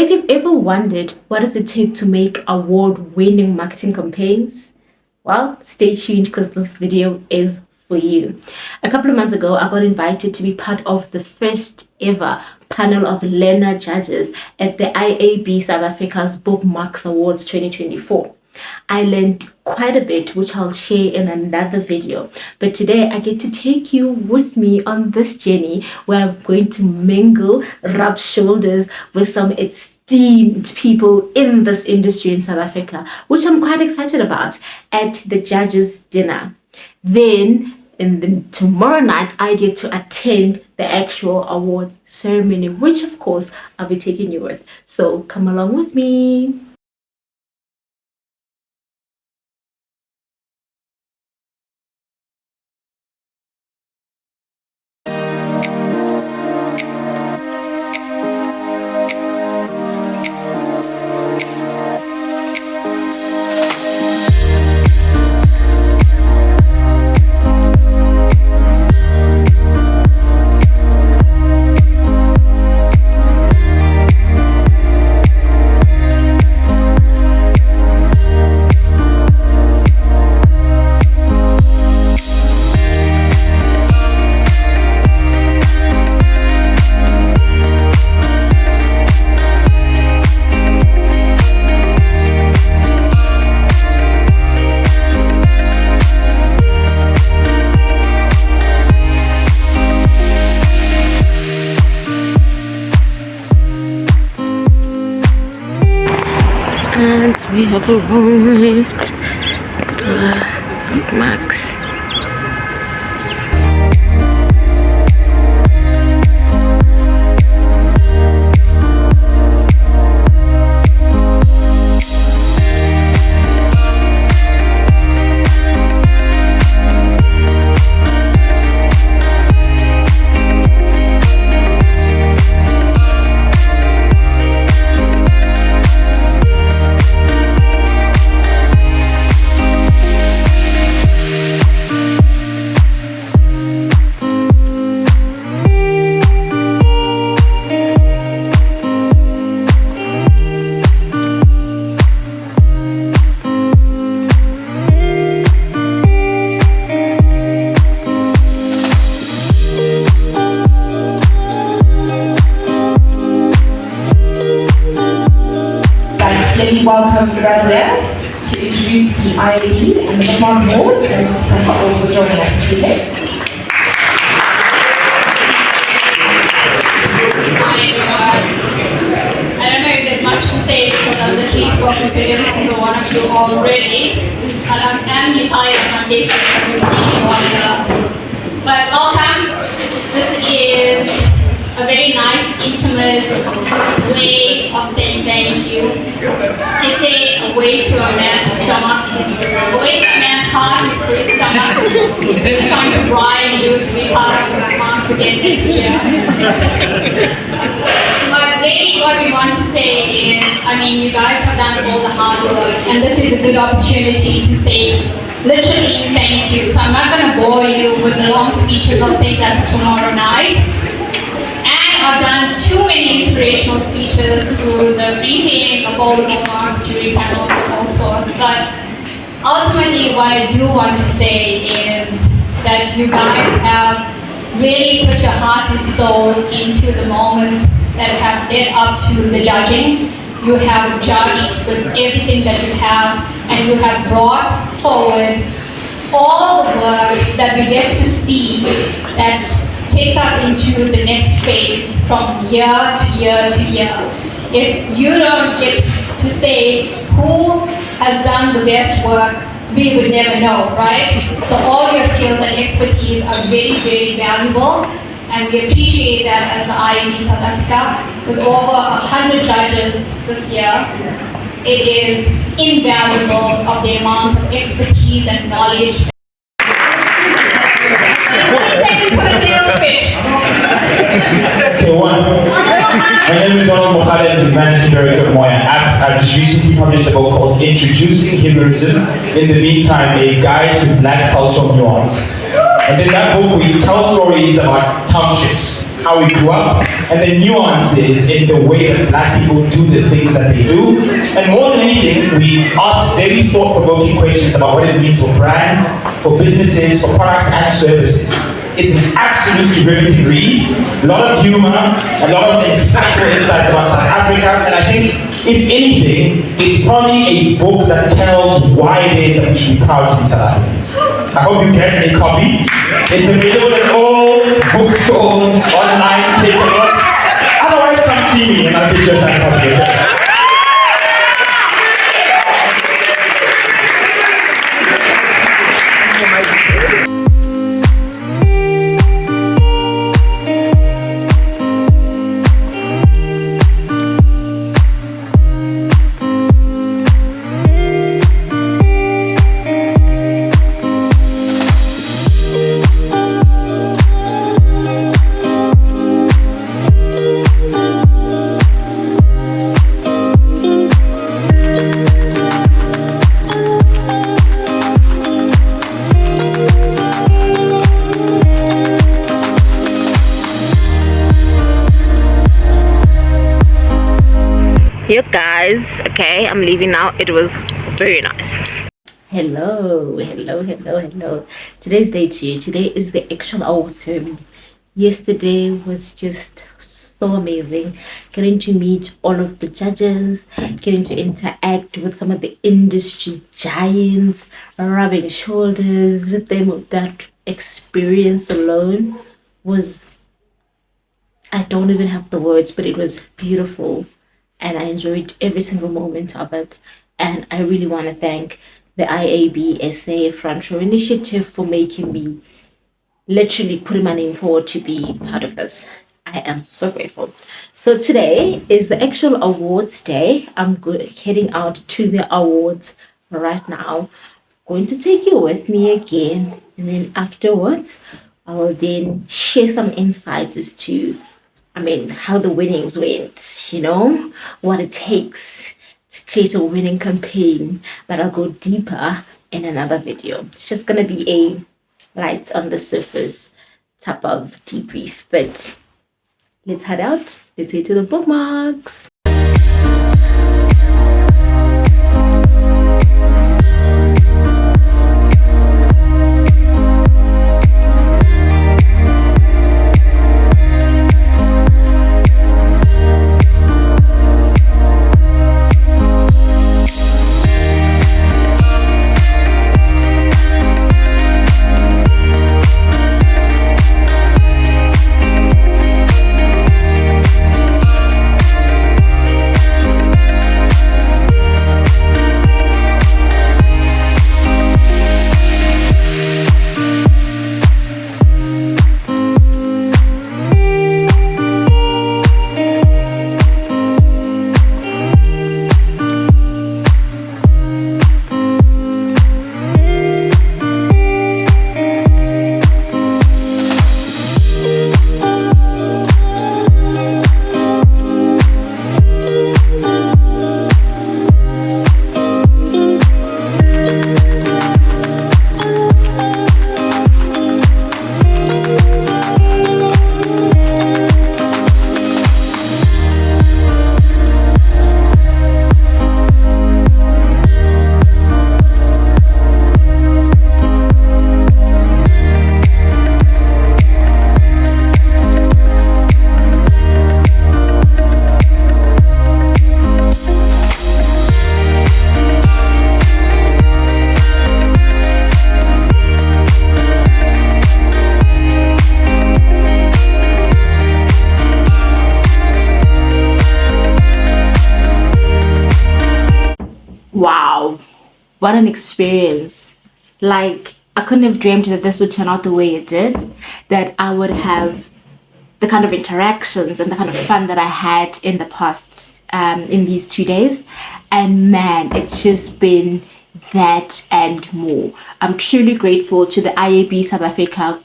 If you've ever wondered what does it take to make award-winning marketing campaigns, well, stay tuned because this video is for you. A couple of months ago, I got invited to be part of the first ever panel of learner judges at the IAB South Africa's Bookmarks Awards 2024. I learned quite a bit, which I'll share in another video. But today I get to take you with me on this journey where I'm going to mingle, rub shoulders with some esteemed people in this industry in South Africa, which I'm quite excited about, at the judges' dinner. Then tomorrow night, I get to attend the actual award ceremony, which of course I'll be taking you with. So come along with me. And we have arrived at Bookmarks. Let me welcome Razia to introduce the IAB and the Bookmarks Awards, and Mr. Kampako for joining us this evening. I don't know if there's much to say because I've literally spoken to every single one of you already, and I'm new tired of my days of seeing one another. But welcome. This is a very nice, intimate way of saying thank you. They say a way to a man's stomach is a way to a man's heart is through his stomach. He's been trying to bribe you to be part of some plans again next year. But really what we want to say is, I mean, you guys have done all the hard work, and this is a good opportunity to say literally thank you. So I'm not going to bore you with the long speeches. I'll save that for tomorrow night. I've done too many inspirational speeches through the briefing of all the bookmarks, jury panels, and all sorts. But ultimately, what I do want to say is that you guys have really put your heart and soul into the moments that have led up to the judging. You have judged with everything that you have, and you have brought forward all the work that we get to see that takes us into the next phase from year to year to year. If you don't get to say who has done the best work, we would never know, right? So all your skills and expertise are very, very valuable, and we appreciate that as the IAB South Africa. With over 100 judges this year, it is invaluable of the amount of expertise and knowledge. Okay, one. My name is Donald Mokhale, I'm the Managing Director of Moya App. I've just recently published a book called Introducing Heroism, in the Meantime, a Guide to Black Cultural Nuance. And in that book, we tell stories about townships, how we grew up, and the nuances in the way that black people do the things that they do. And more than anything, we ask very thought-provoking questions about what it means for brands, for businesses, for products and services. It's an absolutely riveting read, a lot of humor, a lot of insightful insights about South Africa, and I think, if anything, it's probably a book that tells why it is that we should be proud to be South Africans. I hope you get a copy. It's available at all bookstores, online, take a look. Otherwise, come see me and I'll get you a signed copy. Okay? You guys, okay, I'm leaving now. It was very nice. Hello. Today's day 2. Today is the actual awards ceremony. Yesterday was just so amazing, getting to meet all of the judges, getting to interact with some of the industry giants, rubbing shoulders with them. That experience alone was, I don't even have the words, but it was beautiful. And I enjoyed every single moment of it. And I really want to thank the IAB SA Front Row Initiative for making me literally putting my name forward to be part of this. I am so grateful. So today is the actual awards day. I'm heading out to the awards right now. Going to take you with me again. And then afterwards, I will then share some insights as to how the winnings went, what it takes to create a winning campaign. But I'll go deeper in another video. It's just going to be a light on the surface type of debrief. But let's head out. Let's head to the bookmarks. Wow, what an experience. Like, I couldn't have dreamt that this would turn out the way it did, that I would have the kind of interactions and the kind of fun that I had in the past, in these 2 days. And man, it's just been that and more. I'm truly grateful to the IAB South Africa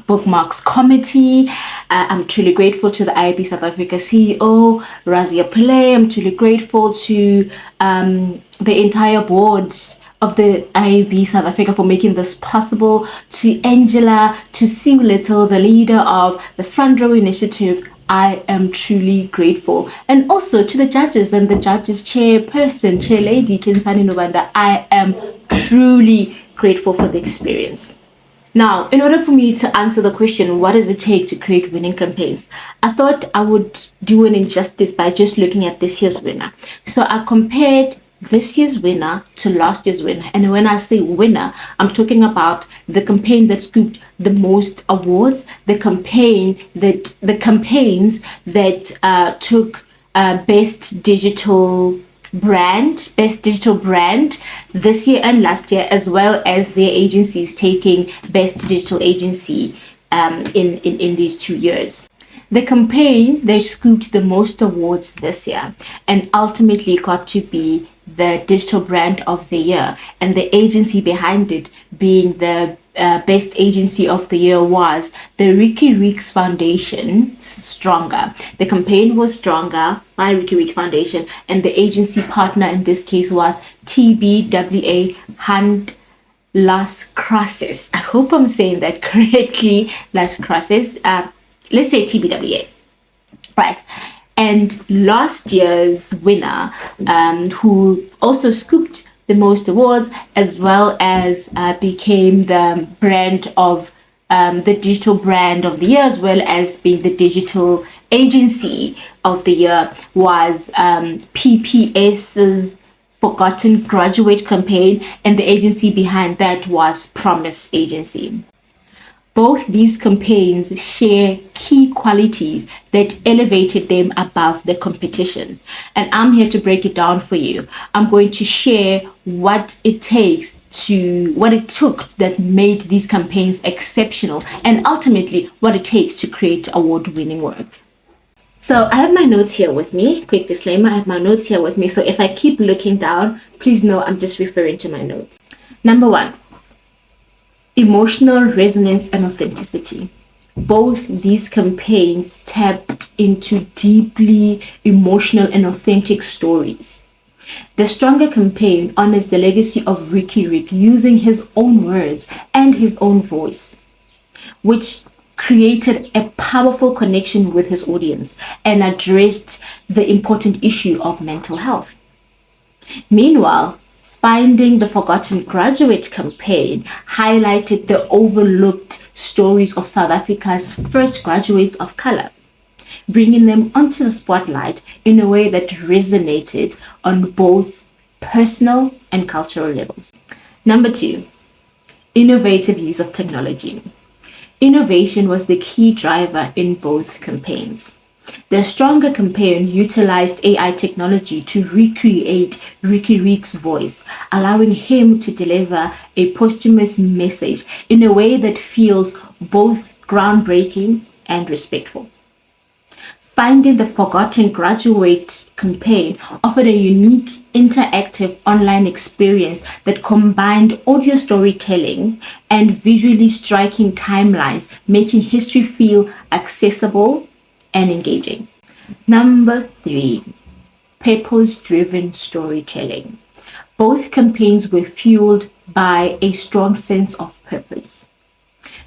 Bookmarks Committee. I'm truly grateful to the IAB South Africa CEO, Razia Pillay. I'm truly grateful to the entire board of the IAB South Africa for making this possible, to Angela, to Sue Little, the leader of the Front Row Initiative. I am truly grateful. And also to the judges and the judges chairperson, Chair Lady Kinsani Novanda, I am truly grateful for the experience. Now, in order for me to answer the question, what does it take to create winning campaigns? I thought I would do an injustice by just looking at this year's winner. So I compared this year's winner to last year's winner. And when I say winner, I'm talking about the campaign that scooped the most awards, the campaigns that took best digital brand this year and last year, as well as their agencies taking best digital agency in these 2 years. The campaign that scooped the most awards this year and ultimately got to be the digital brand of the year, and the agency behind it being the best agency of the year, was the Ricky Reeks Foundation, Stronger. The campaign was Stronger by Ricky Reeks Foundation, and the agency partner in this case was TBWA Hunt Las Crosses. I hope I'm saying that correctly. Las Crosses. Let's say TBWA. Right. And last year's winner, who also scooped the most awards, as well as became the brand of the digital brand of the year, as well as being the digital agency of the year, was PPS's Forgotten Graduate campaign, and the agency behind that was Promise Agency. Both these campaigns share key qualities that elevated them above the competition. And I'm here to break it down for you. I'm going to share what it took that made these campaigns exceptional, and ultimately what it takes to create award-winning work. So I have my notes here with me. Quick disclaimer, I have my notes here with me. So if I keep looking down, please know I'm just referring to my notes. Number 1. Emotional resonance and authenticity. Both these campaigns tapped into deeply emotional and authentic stories. The Stronger campaign honors the legacy of Ricky Rick using his own words and his own voice, which created a powerful connection with his audience and addressed the important issue of mental health. Meanwhile, Finding the Forgotten Graduate campaign highlighted the overlooked stories of South Africa's first graduates of color, bringing them onto the spotlight in a way that resonated on both personal and cultural levels. Number 2, innovative use of technology. Innovation was the key driver in both campaigns. The Stronger campaign utilized AI technology to recreate Ricky Reek's voice, allowing him to deliver a posthumous message in a way that feels both groundbreaking and respectful. Finding the Forgotten Graduate campaign offered a unique interactive online experience that combined audio storytelling and visually striking timelines, making history feel accessible and engaging. Number 3, purpose-driven storytelling. Both campaigns were fueled by a strong sense of purpose.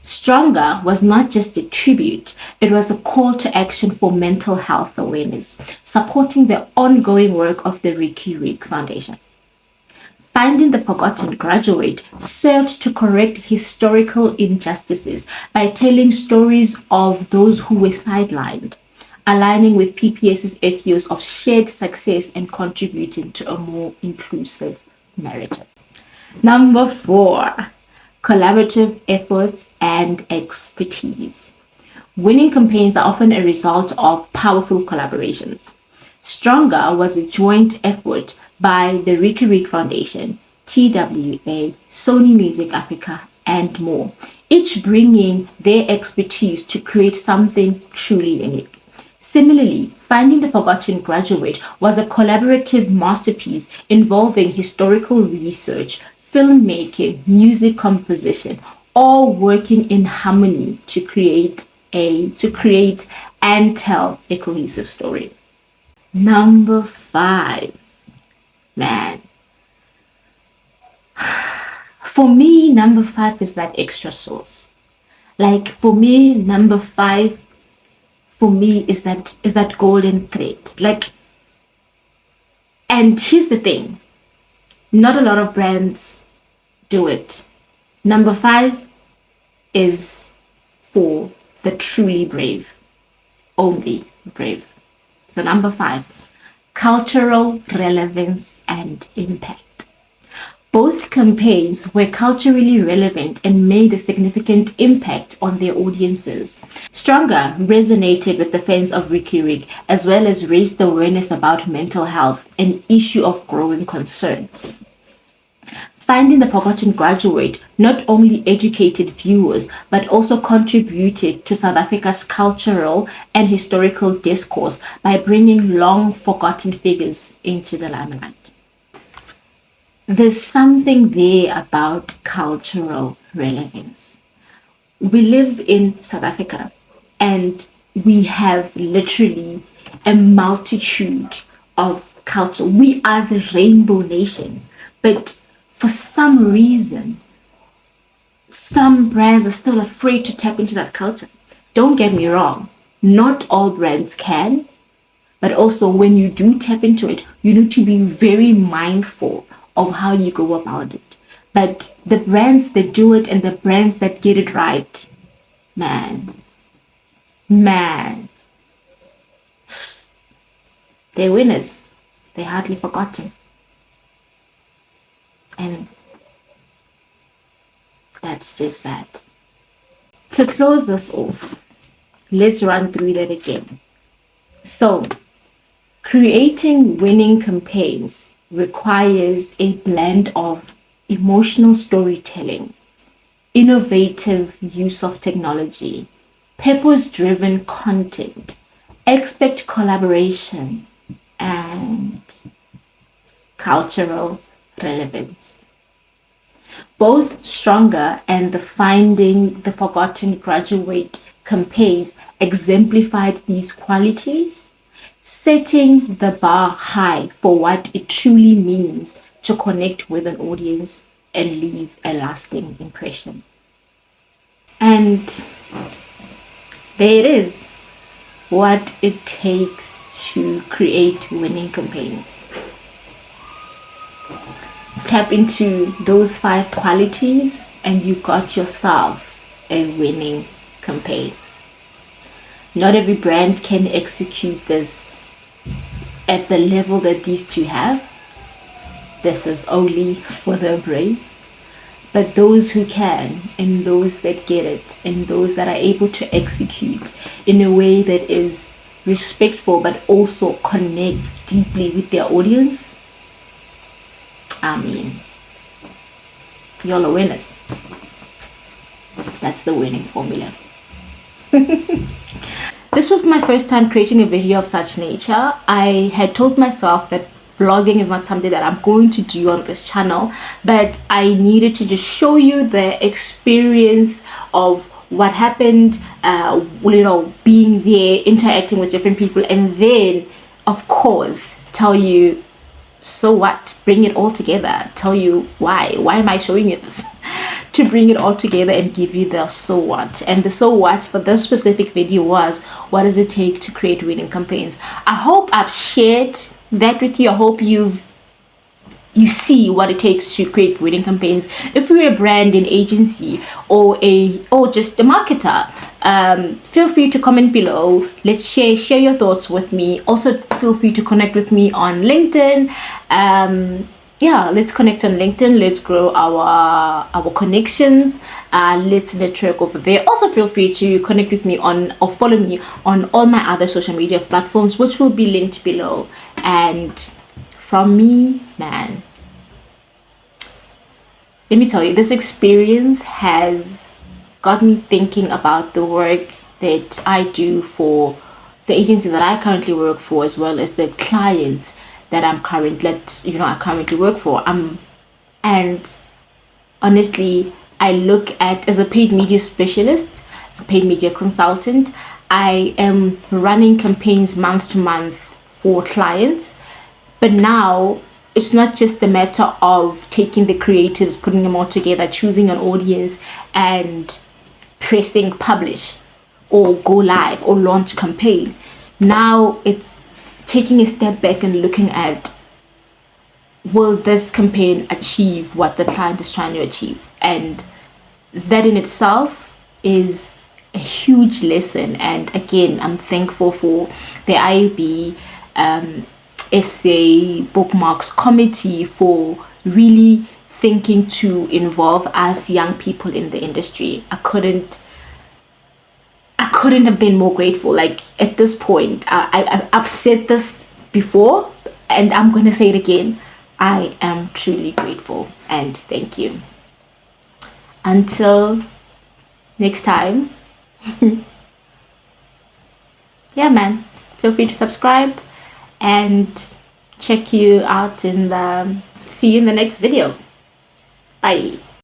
Stronger was not just a tribute, it was a call to action for mental health awareness, supporting the ongoing work of the Ricky Reek Foundation. Finding the Forgotten Graduate served to correct historical injustices by telling stories of those who were sidelined, aligning with PPS's ethos of shared success and contributing to a more inclusive narrative. Number 4, collaborative efforts and expertise. Winning campaigns are often a result of powerful collaborations. Stronger was a joint effort by the Ricky Reek Foundation, TWA, Sony Music Africa, and more, each bringing their expertise to create something truly unique. Similarly, Finding the Forgotten Graduate was a collaborative masterpiece involving historical research, filmmaking, music composition, all working in harmony to create and tell a cohesive story. Number 5. Man, For me, number 5 is that extra sauce. Like for me, number 5 for me is that golden thread. Like, and here's the thing, not a lot of brands do it. Number 5 is for the truly brave, only brave. So number 5, cultural relevance and impact. Both campaigns were culturally relevant and made a significant impact on their audiences. Stronger resonated with the fans of Ricky Rick, as well as raised awareness about mental health, an issue of growing concern. Finding the Forgotten Graduate not only educated viewers, but also contributed to South Africa's cultural and historical discourse by bringing long-forgotten figures into the limelight. There's something there about cultural relevance. We live in South Africa and we have literally a multitude of culture. We are the rainbow nation, but for some reason, some brands are still afraid to tap into that culture. Don't get me wrong, not all brands can, but also when you do tap into it, you need to be very mindful of how you go about it. But the brands that do it and the brands that get it right, man, they're winners. They're hardly forgotten. And that's just that. To close this off, let's run through that again. So, creating winning campaigns requires a blend of emotional storytelling, innovative use of technology, purpose-driven content, expert collaboration, and cultural relevance. Both Stronger and the Finding the Forgotten Graduate campaigns exemplified these qualities, setting the bar high for what it truly means to connect with an audience and leave a lasting impression. And there it is, what it takes to create winning campaigns. Tap into those 5 qualities and you got yourself a winning campaign. Not every brand can execute this at the level that these two have. This is only for the brave. But those who can, and those that get it, and those that are able to execute in a way that is respectful but also connects deeply with their audience, I mean, y'all are winners. That's the winning formula. This was my first time creating a video of such nature. I had told myself that vlogging is not something that I'm going to do on this channel, but I needed to just show you the experience of what happened, being there, interacting with different people, and then, of course, tell you, so what? Bring it all together. Tell you why am I showing you this? To bring it all together and give you the so what. And the so what for this specific video was, what does it take to create winning campaigns? I hope I've shared that with you. I hope you see what it takes to create winning campaigns. If you're a brand, an agency, or just a marketer, feel free to comment below. Let's share your thoughts with me. Also feel free to connect with me on LinkedIn. Let's connect on LinkedIn. Let's grow our connections. Let's network over there. Also feel free to connect with me on or follow me on all my other social media platforms, which will be linked below. And from me, man, let me tell you, this experience has got me thinking about the work that I do for the agency that I currently work for, as well as the clients that I currently work for. And honestly, I look at, as a paid media specialist, as a paid media consultant, I am running campaigns month to month for clients. But now it's not just the matter of taking the creatives, putting them all together, choosing an audience, and pressing publish or go live or launch campaign. Now it's taking a step back and looking at, will this campaign achieve what the client is trying to achieve? And that in itself is a huge lesson. And again, I'm thankful for the IAB SA Bookmarks Committee for really thinking to involve us young people in the industry. I couldn't have been more grateful. Like, at this point, I've said this before and I'm going to say it again. I am truly grateful and thank you. Until next time, yeah, man, feel free to subscribe and check you out see you in the next video. Bye.